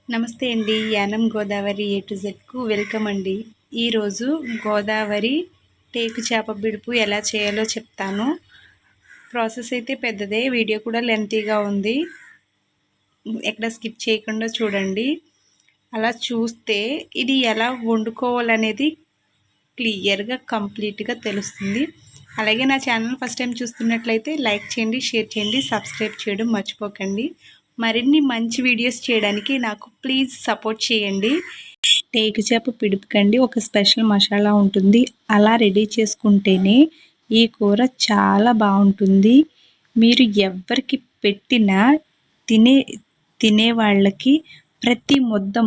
నమస్తే అండి. Yanam Godavari A to జెడ్కు welcome అండి. ఈరోజు గోదావరి టేకు చేప బిడుపు ఎలా చేయాలో చెప్తాను. ప్రాసెస్ అయితే పెద్దదే, వీడియో కూడా లెంతీగా ఉంది. ఎక్కడ స్కిప్ చేయకుండా చూడండి. అలా చూస్తే ఇది ఎలా వండుకోవాలనేది క్లియర్గా కంప్లీట్గా తెలుస్తుంది. అలాగే నా ఛానల్ ఫస్ట్ టైం చూస్తున్నట్లయితే లైక్ చేయండి, షేర్ చేయండి, సబ్స్క్రైబ్ చేయడం మర్చిపోకండి. మరిన్ని మంచి వీడియోస్ చేయడానికి నాకు ప్లీజ్ సపోర్ట్ చేయండి. టేకు చేప పిడుపుకండి ఒక స్పెషల్ మసాలా ఉంటుంది. అలా రెడీ చేసుకుంటేనే ఈ కూర చాలా బాగుంటుంది. మీరు ఎవరికి పెట్టినా తినే వాళ్ళకి ప్రతి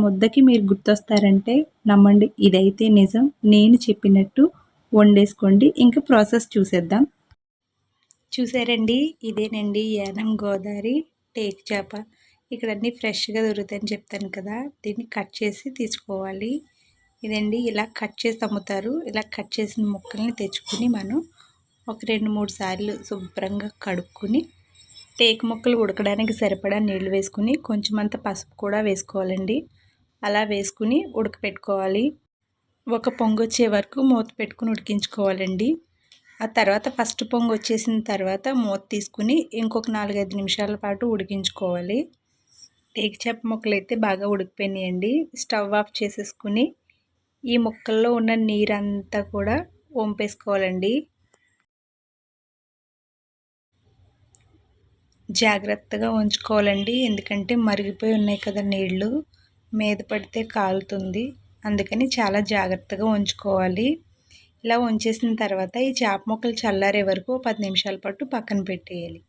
ముద్దకి మీరు గుర్తొస్తారంటే నమ్మండి, ఇదైతే నిజం. నేను చెప్పినట్టు వండేసుకోండి. ఇంకా ప్రాసెస్ చూసేద్దాం. చూసారండి, ఇదేనండి యానం గోదావరి టేకు చేప. ఇక్కడ అన్నీ ఫ్రెష్గా దొరుకుతాయని చెప్తాను కదా, దీన్ని కట్ చేసి తీసుకోవాలి. ఇదండి, ఇలా కట్ చేసి అమ్ముతారు. ఇలా కట్ చేసిన ముక్కల్ని తెచ్చుకుని మనం ఒక 2-3 సార్లు శుభ్రంగా కడుక్కొని టేకు ముక్కలు ఉడకడానికి సరిపడా నీళ్ళు వేసుకుని కొంచెం అంత పసుపు కూడా వేసుకోవాలండి. అలా వేసుకుని ఉడకపెట్టుకోవాలి. ఒక పొంగు వచ్చే వరకు మూత పెట్టుకుని ఉడికించుకోవాలండి. ఆ తర్వాత ఫస్ట్ పొంగు వచ్చేసిన తర్వాత మూత తీసుకుని ఇంకొక 4-5 నిమిషాల పాటు ఉడికించుకోవాలి. టేకు చేప ముక్కలు అయితే బాగా ఉడికిపోయినాయండి. స్టవ్ ఆఫ్ చేసేసుకుని ఈ ముక్కల్లో ఉన్న నీరంతా కూడా వంపేసుకోవాలండి. జాగ్రత్తగా ఉంచుకోవాలండి, ఎందుకంటే మరిగిపోయి ఉన్నాయి కదా నీళ్ళు, మీద పడితే కాలుతుంది. అందుకని చాలా జాగ్రత్తగా ఉంచుకోవాలి. ఇలా ఉంచేసిన తర్వాత ఈ చేప ముక్కలు చల్లారే వరకు 10 నిమిషాల పాటు పక్కన పెట్టేయాలి.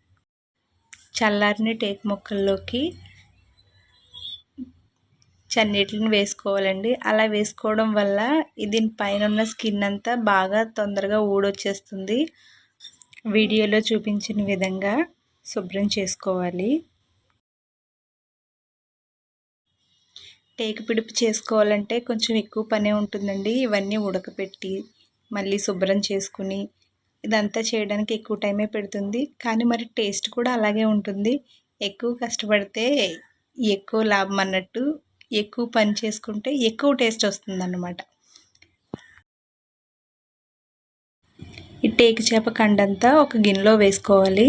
చల్లారిన టేకు ముక్కల్లోకి చన్నీటిని వేసుకోవాలండి. అలా వేసుకోవడం వల్ల దీని పైన ఉన్న స్కిన్ అంతా బాగా తొందరగా ఊడొచ్చేస్తుంది. వీడియోలో చూపించిన విధంగా శుభ్రం చేసుకోవాలి. టేకు పిడుపు చేసుకోవాలంటే కొంచెం ఎక్కువ పనే ఉంటుందండి. ఇవన్నీ ఉడకపెట్టి మళ్ళీ శుభ్రం చేసుకుని ఇదంతా చేయడానికి ఎక్కువ టైమే పెడుతుంది. కానీ మరి టేస్ట్ కూడా అలాగే ఉంటుంది. ఎక్కువ కష్టపడితే ఎక్కువ లాభం అన్నట్టు, ఎక్కువ పని చేసుకుంటే ఎక్కువ టేస్ట్ వస్తుందన్నమాట. ఈ టేకు చేప కండంతా ఒక గిన్నెలో వేసుకోవాలి.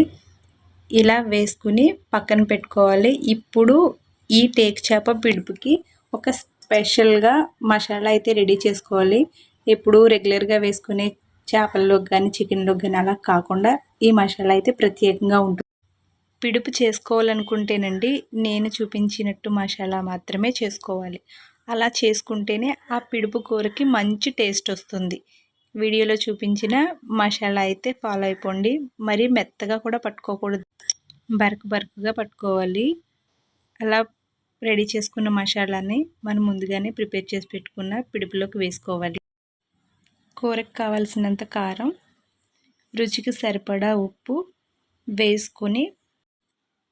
ఇలా వేసుకుని పక్కన పెట్టుకోవాలి. ఇప్పుడు ఈ టేకు చేప పిడుపుకి ఒక స్పెషల్గా మసాలా అయితే రెడీ చేసుకోవాలి. ఎప్పుడు రెగ్యులర్గా వేసుకునే చేపల్లోకి కానీ చికెన్లోకి కానీ అలా కాకుండా ఈ మసాలా అయితే ప్రత్యేకంగా ఉంటుంది. పిడుపు చేసుకోవాలనుకుంటేనండి నేను చూపించినట్టు మసాలా మాత్రమే చేసుకోవాలి. అలా చేసుకుంటేనే ఆ పిడుపు కూరకి మంచి టేస్ట్ వస్తుంది. వీడియోలో చూపించిన మసాలా అయితే ఫాలో అయిపోండి. మరీ మెత్తగా కూడా పట్టుకోకూడదు, బరకగా పట్టుకోవాలి. అలా రెడీ చేసుకున్న మసాలాని మనం ముందుగానే ప్రిపేర్ చేసి పెట్టుకున్న పిడుపులోకి వేసుకోవాలి. కూరకు కావాల్సినంత కారం, రుచికి సరిపడా ఉప్పు వేసుకొని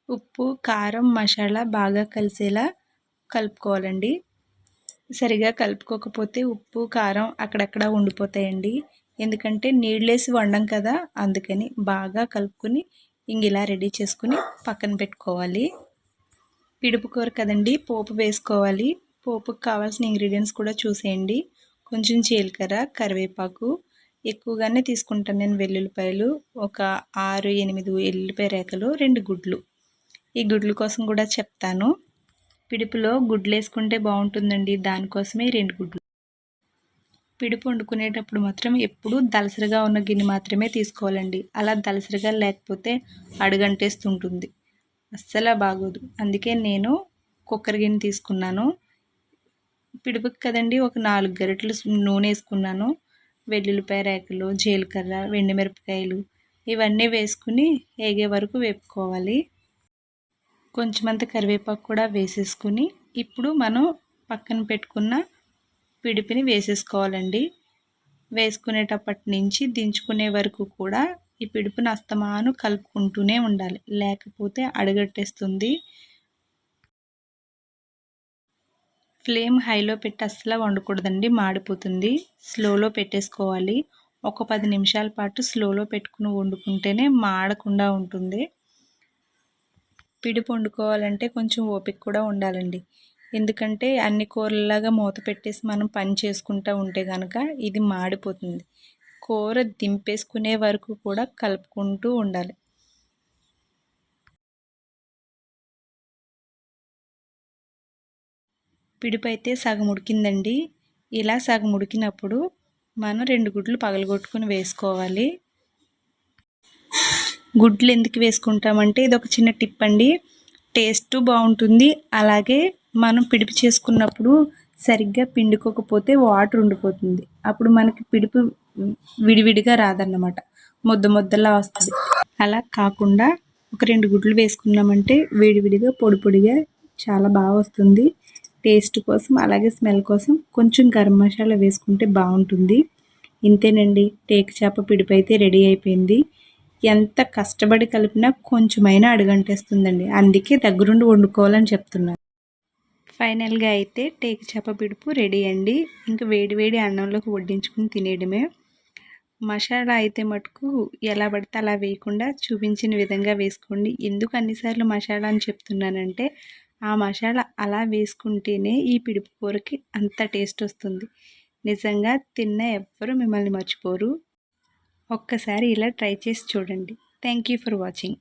ఉప్పు కారం మసాలా బాగా కలిసేలా కలుపుకోవాలండి. సరిగా కలుపుకోకపోతే ఉప్పు కారం అక్కడక్కడ ఉండిపోతాయండి. ఎందుకంటే నీళ్ళేసి వండం కదా, అందుకని బాగా కలుపుకొని ఇలా రెడీ చేసుకుని పక్కన పెట్టుకోవాలి. పిడుపు కూర కదండి, పోపు వేసుకోవాలి. పోపుకు కావాల్సిన ఇంగ్రీడియంట్స్ కూడా చూసేయండి. కొంచెం జీలకర్ర, కరివేపాకు, ఎక్కువగానే తీసుకుంటాను నేను వెల్లుల్లిపాయలు, ఒక 6-8 ఎల్లుల్లిపాయ రేఖలు, 2 గుడ్లు. ఈ గుడ్ల కోసం కూడా చెప్తాను. పిడుపులో గుడ్లు వేసుకుంటే బాగుంటుందండి, దానికోసమే 2 గుడ్లు. పిడుపు వండుకునేటప్పుడు మాత్రం ఎప్పుడూ దలసరిగా ఉన్న గిన్నె మాత్రమే తీసుకోవాలండి. అలా దలసరిగా లేకపోతే అడుగంటేస్తుంటుంది, అస్సలు బాగోదు. అందుకే నేను కుక్కర్ గిన్నె తీసుకున్నాను. పిడుపుకి కదండి ఒక 4 గరిటెలు నూనె వేసుకున్నాను. వెల్లుల్లిపాయ రేఖలు, జీలకర్ర, ఎండుమిరపకాయలు ఇవన్నీ వేసుకుని వేగే వరకు వేపుకోవాలి. కొంచెమంత కరివేపాకు కూడా వేసేసుకుని ఇప్పుడు మనం పక్కన పెట్టుకున్న పిడిపిని వేసేసుకోవాలండి. వేసుకునేటప్పటి నుంచి దించుకునే వరకు కూడా ఈ పిడుపుని అస్తమాను కలుపుకుంటూనే ఉండాలి, లేకపోతే అడుగట్టేస్తుంది. ఫ్లేమ్ హైలో పెట్టి అస్సలు వండకూడదండి, మాడిపోతుంది. స్లోలో పెట్టేసుకోవాలి. ఒక 10 నిమిషాల పాటు స్లోలో పెట్టుకుని వండుకుంటేనే మాడకుండా ఉంటుంది. పిడుపు వండుకోవాలంటే కొంచెం ఓపిక కూడా ఉండాలండి. ఎందుకంటే అన్ని కూరలాగా మూత పెట్టేసి మనం పని చేసుకుంటూ ఉంటే కనుక ఇది మాడిపోతుంది. కూర దింపేసుకునే వరకు కూడా కలుపుకుంటూ ఉండాలి. పిడుపు అయితే సగం ఉడికిందండి. ఇలా సగం ఉడికినప్పుడు మనం 2 గుడ్లు పగలగొట్టుకుని వేసుకోవాలి. గుడ్లు ఎందుకు వేసుకుంటామంటే ఇదొక చిన్న టిప్ అండి. టేస్ట్ బాగుంటుంది. అలాగే మనం పిడుపు చేసుకున్నప్పుడు సరిగ్గా పిండుకోకపోతే వాటర్ ఉండిపోతుంది. అప్పుడు మనకి పిడుపు విడివిడిగా రాదన్నమాట, ముద్ద ముద్దలా వస్తుంది. అలా కాకుండా ఒక 2 గుడ్లు వేసుకున్నామంటే విడివిడిగా పొడి పొడిగా చాలా బాగా వస్తుంది. టేస్ట్ కోసం అలాగే స్మెల్ కోసం కొంచెం గరం మసాలా వేసుకుంటే బాగుంటుంది. ఇంతేనండి, టేకు చేప పిడుపు అయితే రెడీ అయిపోయింది. ఎంత కష్టపడి కలిపినా కొంచెమైనా అడుగంటేస్తుందండి. అందుకే దగ్గరుండి వండుకోవాలని చెప్తున్నాను. ఫైనల్గా అయితే టేకు చేప పిడుపు రెడీ అండి. ఇంకా వేడి వేడి అన్నంలోకి వడ్డించుకుని తినేయడమే. మసాలా అయితే మటుకు ఎలా పడితే అలా వేయకుండా చూపించిన విధంగా వేసుకోండి. ఎందుకు అన్నిసార్లు మసాలా అని చెప్తున్నానంటే ఆ మసాలా అలా వేసుకుంటేనే ఈ పిడుపు కూరకి అంత టేస్ట్ వస్తుంది. నిజంగా తిన్న ఎవ్వరూ మిమ్మల్ని మర్చిపోరు. ఒక్కసారి ఇలా ట్రై చేసి చూడండి. Thank you for watching.